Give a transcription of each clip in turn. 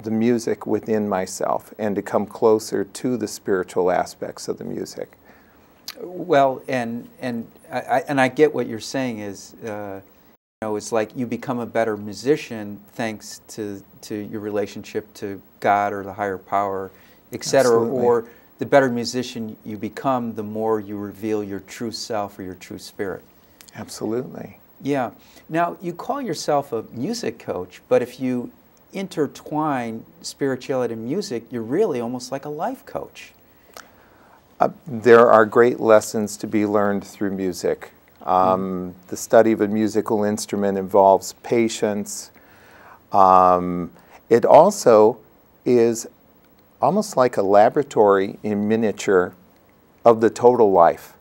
the music within myself and to come closer to the spiritual aspects of the music. Well, and I get what you're saying is, you know, it's like you become a better musician thanks to your relationship to God or the higher power, etc. Absolutely. Or the better musician you become, the more you reveal your true self or your true spirit. Absolutely. Yeah. Now, you call yourself a music coach, but if you intertwine spirituality and music, you're really almost like a life coach. There are great lessons to be learned through music. The study of a musical instrument involves patience. It also is almost like a laboratory in miniature of the total life,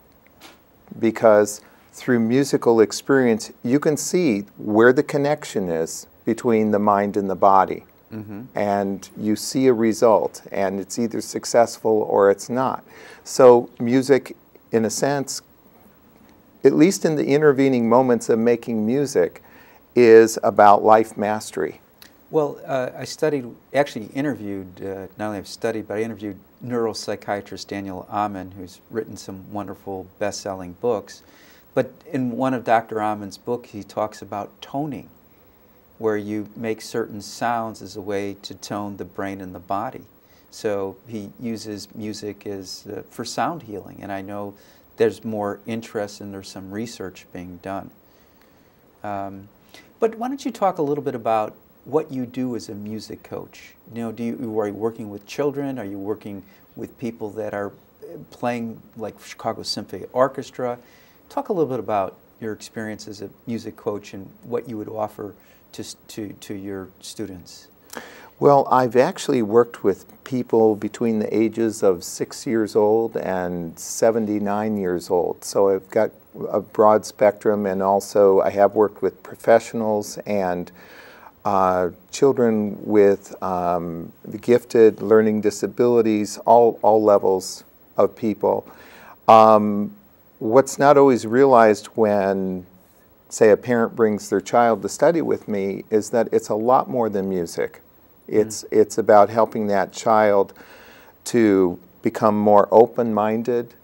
because through musical experience you can see where the connection is between the mind and the body. And you see a result, and it's either successful or it's not. So music, in a sense, at least in the intervening moments of making music, is about life mastery. Well, I actually interviewed, not only have studied, but I interviewed neuropsychiatrist Daniel Amen, who's written some wonderful best-selling books. But in one of Dr. Amen's books, he talks about toning, where you make certain sounds as a way to tone the brain and the body. So he uses music as for sound healing, and I know there's more interest and there's some research being done. But why don't you talk a little bit about what you do as a music coach? You know, are you working with children? Are you working with people that are playing like Chicago Symphony Orchestra? Talk a little bit about your experience as a music coach and what you would offer to your students. Well, I've actually worked with people between the ages of 6 years old and 79 years old. So I've got a broad spectrum, and also I have worked with professionals and children with gifted learning disabilities, all levels of people. What's not always realized when, say, a parent brings their child to study with me is that it's a lot more than music. It's about helping that child to become more open-minded,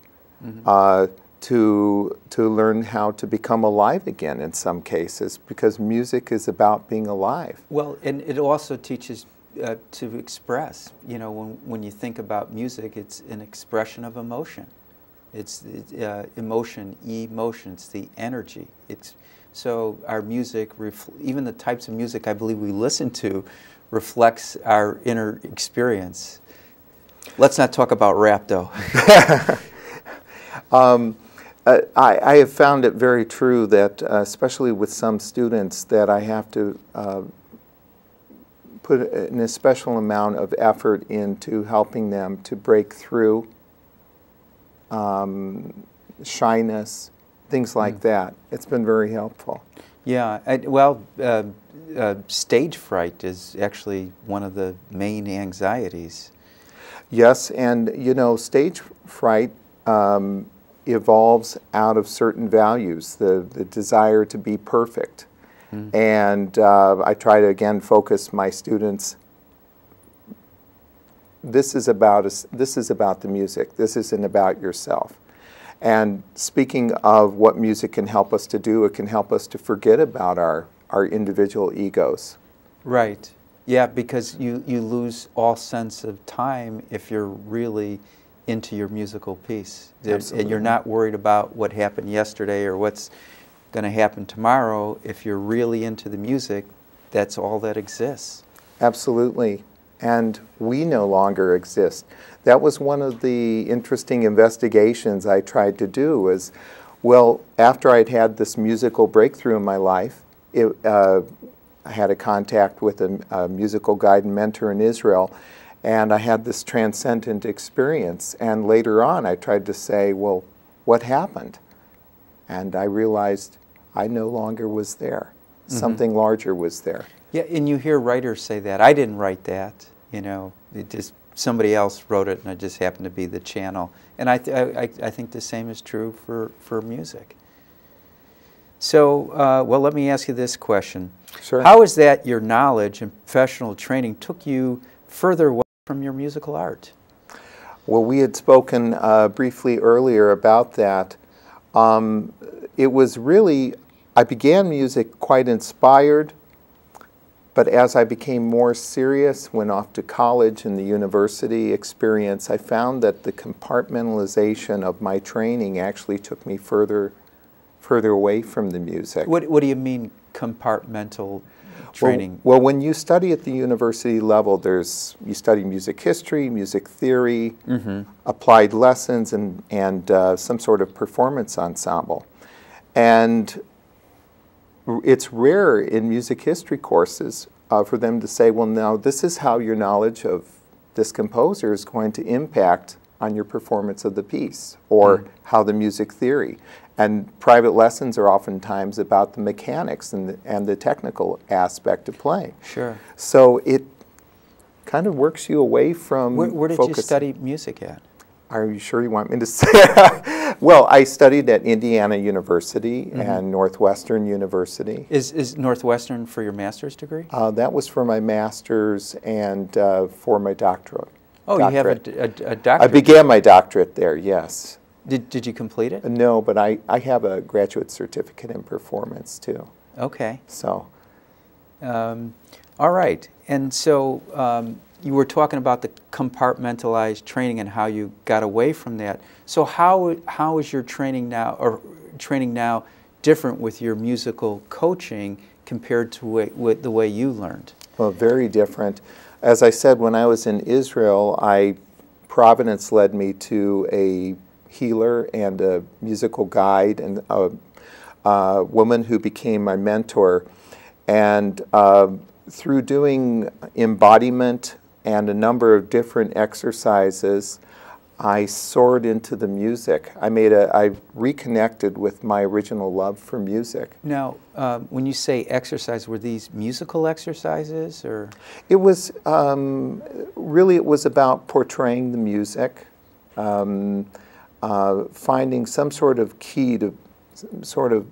to learn how to become alive again in some cases, because music is about being alive. Well, and it also teaches to express. You know, when you think about music, it's an expression of emotion. It's emotion, it's the energy. So our music, even the types of music I believe we listen to, reflects our inner experience. Let's not talk about rap, though. I have found it very true that, especially with some students, that I have to put an special amount of effort into helping them to break through shyness, things like that. It's been very helpful. Yeah, stage fright is actually one of the main anxieties. Yes, and you know, stage fright evolves out of certain values, the desire to be perfect. And I try to, again, focus my students. This is about the music. This isn't about yourself. And speaking of what music can help us to do, it can help us to forget about our individual egos. Right. Yeah, because you lose all sense of time if you're really into your musical piece. Absolutely. And you're not worried about what happened yesterday or what's going to happen tomorrow. If you're really into the music, that's all that exists. Absolutely. And we no longer exist. That was one of the interesting investigations I tried to do was, well, after I'd had this musical breakthrough in my life, I had a contact with a musical guide and mentor in Israel, and I had this transcendent experience. And later on, I tried to say, well, what happened? And I realized I no longer was there. Something larger was there. Yeah, and you hear writers say that. I didn't write that, you know. It just somebody else wrote it, and I just happened to be the channel. And I think the same is true for music. So, well, let me ask you this question. Sure. How is that your knowledge and professional training took you further away from your musical art? Well, we had spoken briefly earlier about that. It was really, I began music quite inspired, but as I became more serious, went off to college and the university experience, I found that the compartmentalization of my training actually took me further away from the music. What do you mean compartmental training? Well, when you study at the university level, you study music history, music theory, applied lessons, and some sort of performance ensemble. And it's rare in music history courses for them to say, well, now this is how your knowledge of this composer is going to impact on your performance of the piece, or how the music theory. And private lessons are oftentimes about the mechanics and the technical aspect of playing. Sure. So it kind of works you away from Where did you study music at? Are you sure you want me to say? Well, I studied at Indiana University and Northwestern University. Is Northwestern for your master's degree? That was for my master's and for my doctorate. Oh, you have a doctorate? I began my doctorate there, yes. Did you complete it? No, but I have a graduate certificate in performance too. Okay. So. All right. And so you were talking about the compartmentalized training and how you got away from that. So how is your training now different with your musical coaching compared to with the way you learned? Well, very different. As I said, when I was in Israel, Providence led me to a healer and a musical guide and a woman who became my mentor. And through doing embodiment and a number of different exercises, I soared into the music. I reconnected with my original love for music. Now, when you say exercise, were these musical exercises, or? It was really, it was about portraying the music, finding some sort of key to sort of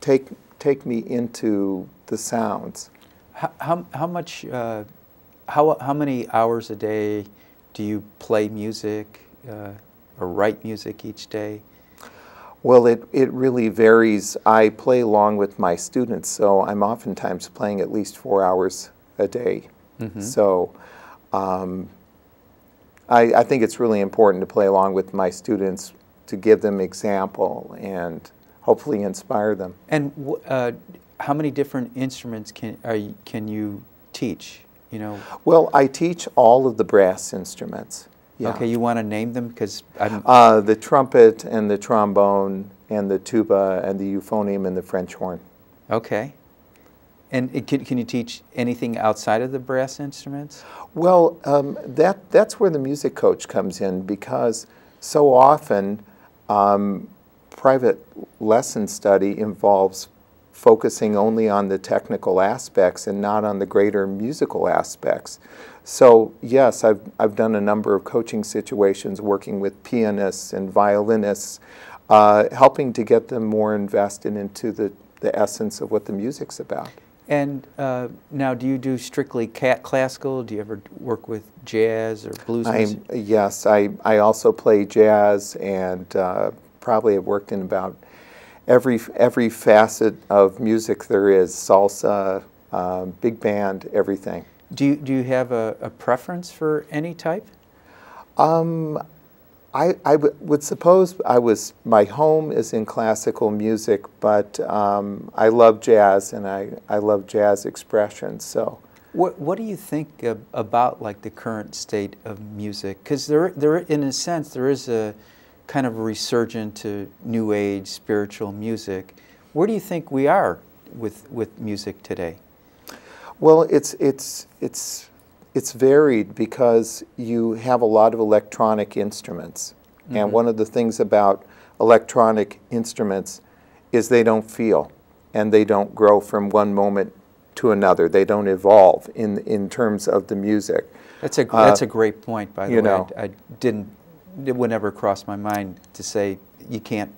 take me into the sounds. How much? How many hours a day do you play music or write music each day? Well, it really varies. I play along with my students, so I'm oftentimes playing at least 4 hours a day. So I think it's really important to play along with my students to give them example and hopefully inspire them. And how many different instruments can you teach? You know. Well, I teach all of the brass instruments. Yeah. Okay, you want to name them, because the trumpet and the trombone and the tuba and the euphonium and the French horn. Okay. And can you teach anything outside of the brass instruments? Well, that's where the music coach comes in, because so often private lesson study involves focusing only on the technical aspects and not on the greater musical aspects. So yes, I've done a number of coaching situations working with pianists and violinists, helping to get them more invested into the essence of what the music's about. And now, do you do strictly classical? Do you ever work with jazz or blues music? Yes, I also play jazz, and probably have worked in about every facet of music there is: salsa, big band, everything. Do you have a preference for any type? I would suppose my home is in classical music, but I love jazz, and I love jazz expressions. So, what do you think about like the current state of music? Because there in a sense there is a kind of a resurgence to new age spiritual music. Where do you think we are with music today? Well, it's varied, because you have a lot of electronic instruments. And one of the things about electronic instruments is they don't feel, and they don't grow from one moment to another. They don't evolve in terms of the music. That's a great point, by the way. It would never cross my mind to say you can't